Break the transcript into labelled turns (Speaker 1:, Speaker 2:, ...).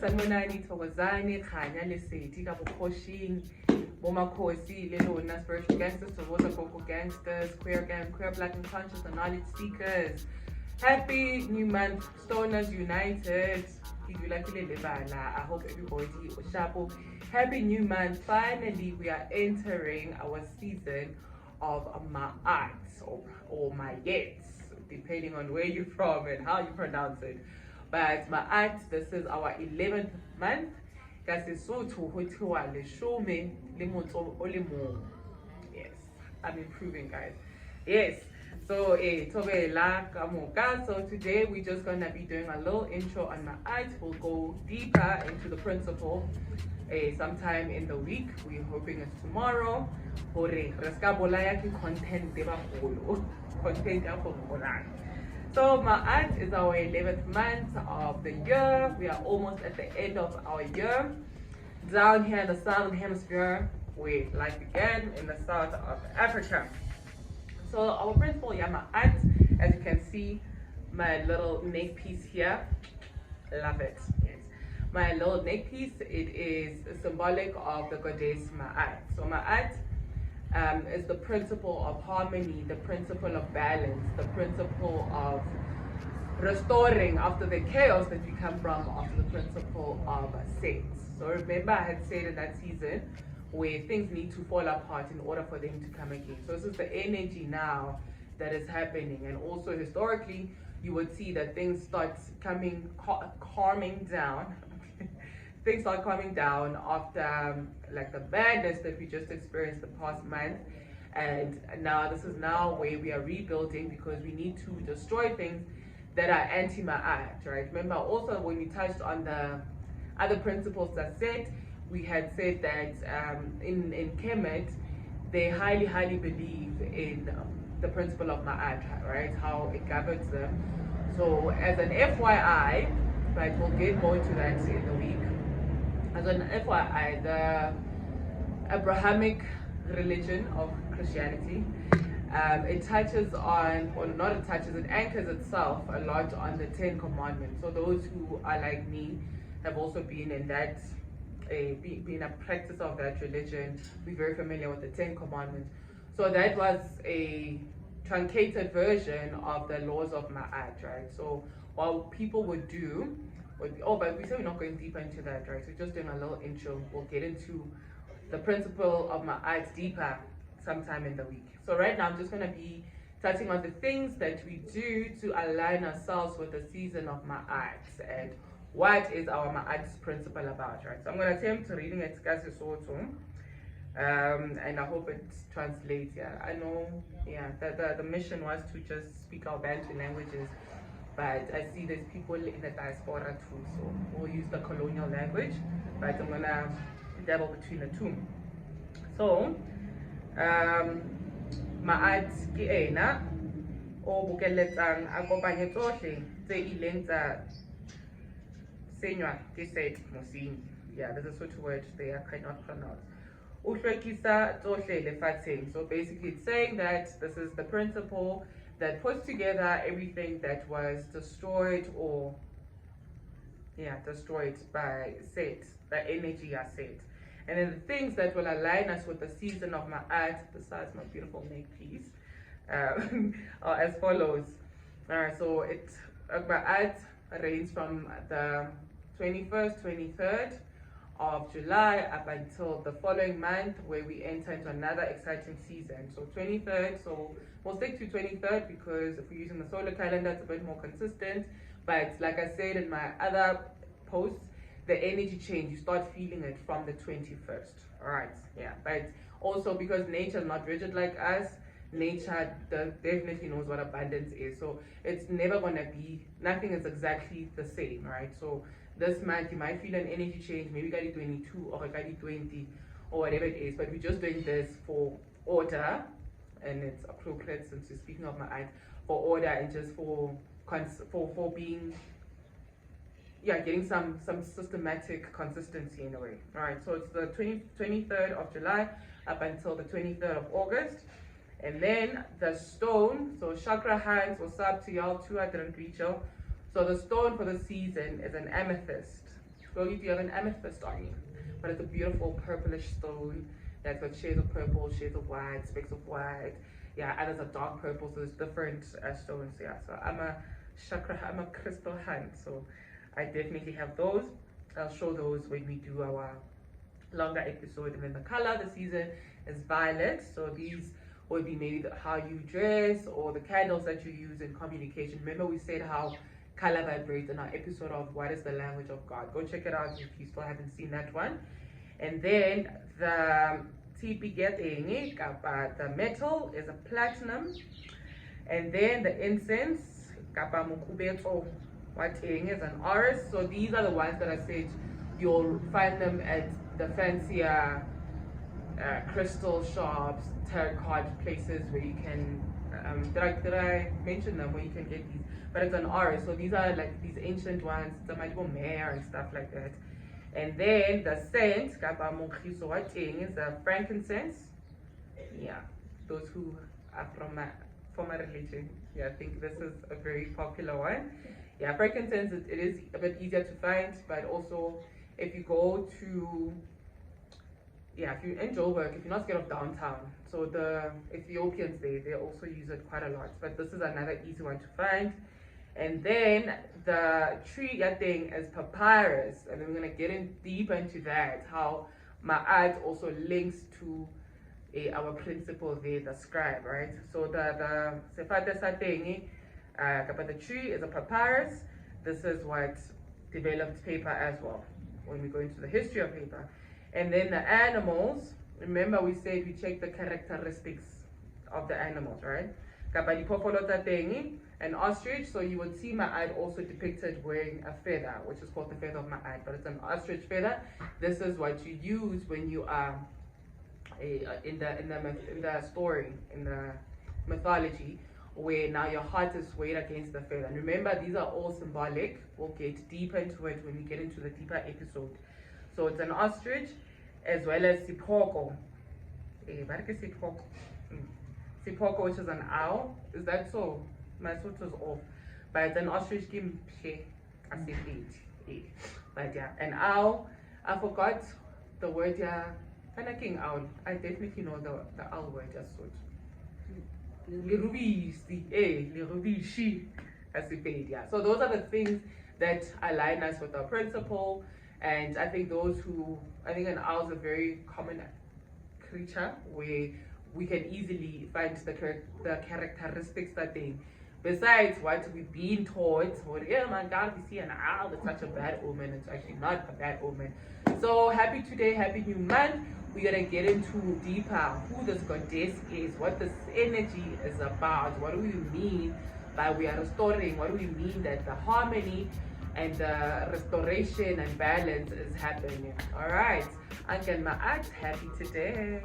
Speaker 1: Sanibonani thokozani khanya lesedi ka bukhoshing bomakhosi le lona spiritual gangsters towards vocal gangsters, queer black and conscious and knowledge seekers. Happy new month, Stoners United. I hope everybody is sharp. Happy new month. Finally, we are entering our season of Ma'at or Mayet, depending on where you're from and how you pronounce it. But Ma'at, this is our 11th month. Yes, I'm improving, guys. Yes. So so today we're just gonna be doing a little intro on Ma'at. We'll go deeper into the principle sometime in the week. We're hoping it's tomorrow. So Ma'at is our 11th month of the year. We are almost at the end of our year. Down here in the southern hemisphere, we life began in the south of Africa. So our principal Ma'at, as you can see, my little neck piece here, love it. Yes. My little neck piece, it is symbolic of the goddess Ma'at. So Ma'at is the principle of harmony, the principle of balance, the principle of restoring after the chaos that we come from, after the principle of sex. So remember I had said in that season where things need to fall apart in order for them to come again. So this is the energy now that is happening. And also historically, you would see that things start calming down. Things start calming down after like the badness that we just experienced the past month. And now this is now where we are rebuilding, because we need to destroy things that are anti-Ma'at, right? Remember also when we touched on the other principles that said, we had said that in Kemet, they highly believe in the principle of Ma'at, right? How it governs them. So as an FYI, right, we'll get more into that in the week. As an FYI, the Abrahamic religion of Christianity, it touches on, or not it touches, it anchors itself a lot on the 10 commandments. So those who are like me have also been in that, being a practice of that religion, be very familiar with the 10 commandments. So that was a truncated version of the laws of Ma'at, right? So what people would do, but we said we're not going deeper into that, right? So just doing a little intro. We'll get into the principle of Ma'at deeper sometime in the week. So right now I'm just going to be touching on the things that we do to align ourselves with the season of Ma'at and what is our Ma'at's principle about, right? So I'm going to attempt reading it and I hope it translates. Yeah, I know, yeah, the mission was to just speak our Bantu languages, but I see there's people in the diaspora too, so we'll use the colonial language, but I'm going to dabble between the two. So, Ma'at ke ena o bokeletsang a kopanye tsohle tse ileng tsa senywa ke set mosinyi. Yeah, there's a sort of word there I cannot pronounce. O hlwekisa tsohle lefatsheng. So basically it's saying that this is the principle that puts together everything that was destroyed or destroyed by Set, the energy I Set. And then the things that will align us with the season of Ma'at, besides my beautiful neck piece, are as follows. So Ma'at reigns from the 21st, 23rd of July up until the following month, where we enter into another exciting season. So 23rd, so we'll stick to 23rd because if we're using the solar calendar, it's a bit more consistent. But like I said in my other posts, the energy change, you start feeling it from the 21st. All right, yeah. But also because nature is not rigid like us, nature definitely knows what abundance is. So it's never gonna be, nothing is exactly the same, right? So this month you might feel an energy change, maybe got 22 or got 20 or whatever it is, but we're just doing this for order, and it's appropriate since we're speaking of Ma'at, for order and just for being, getting some systematic consistency in a way. All right, so it's the 23rd of July up until the 23rd of August. And then the stone, so chakra hands, what's up to y'all too, I didn't greet y'all. So the stone for the season is an amethyst. So if you have an amethyst on you, but it's a beautiful purplish stone that's got shades of purple, shades of white, specks of white. Yeah, and there's a dark purple, so there's different stones. Yeah, so I'm a crystal hand, so I definitely have those. I'll show those when we do our longer episode. And then the color of the season is violet, so these would be maybe how you dress or the candles that you use in communication. Remember we said how color vibrates in our episode of what is the language of God. Go check it out if you still haven't seen that one. And then the the metal is a platinum. And then the incense is an oris. So these are the ones that I said you'll find them at the fancier crystal shops, tarot card places where you can did I mention them where you can get these? But it's an oris, so these are like these ancient ones, the magical mare and stuff like that. And then the scent, is the frankincense. Yeah, those who are from a religion, yeah, I think this is a very popular one. Yeah, frankincense, it is a bit easier to find, but also if you go to, yeah, if you're in Joburg, if you're not scared of downtown, so the Ethiopians they also use it quite a lot, but this is another easy one to find. And then the tree thing is papyrus, and then we're gonna get in deep into that, how Ma'at also links to our principle there, the scribe, right? So the Sefata Satengi, the tree is a papyrus. This is what developed paper as well, when we go into the history of paper. And then the animals, remember we said we check the characteristics of the animals, right? An ostrich, so you would see Ma'ad also depicted wearing a feather, which is called the feather of Ma'ad, but it's an ostrich feather. This is what you use when you are in the story, in the mythology, where now your heart is weighed against the feather. And remember, these are all symbolic. We'll get deeper into it when we get into the deeper episode. So it's an ostrich, as well as sipoko. Sipoko, which is an owl. Is that so? My foot was off. But it's an ostrich game. But yeah, an owl. I forgot the word, yeah. King owl. I definitely know the owl word just so. Yeah. So those are the things that align us with our principle. And I think an owl is a very common creature where we can easily find the characteristics that they, besides what we've been taught, yeah my God, we see an owl, it's such a bad omen. It's actually not a bad omen. So happy today, happy new month. We're gonna get into deeper who this goddess is, what this energy is about, what do we mean by we are restoring, what do we mean that the harmony and the restoration and balance is happening. All right, Uncle Ma'at, happy today.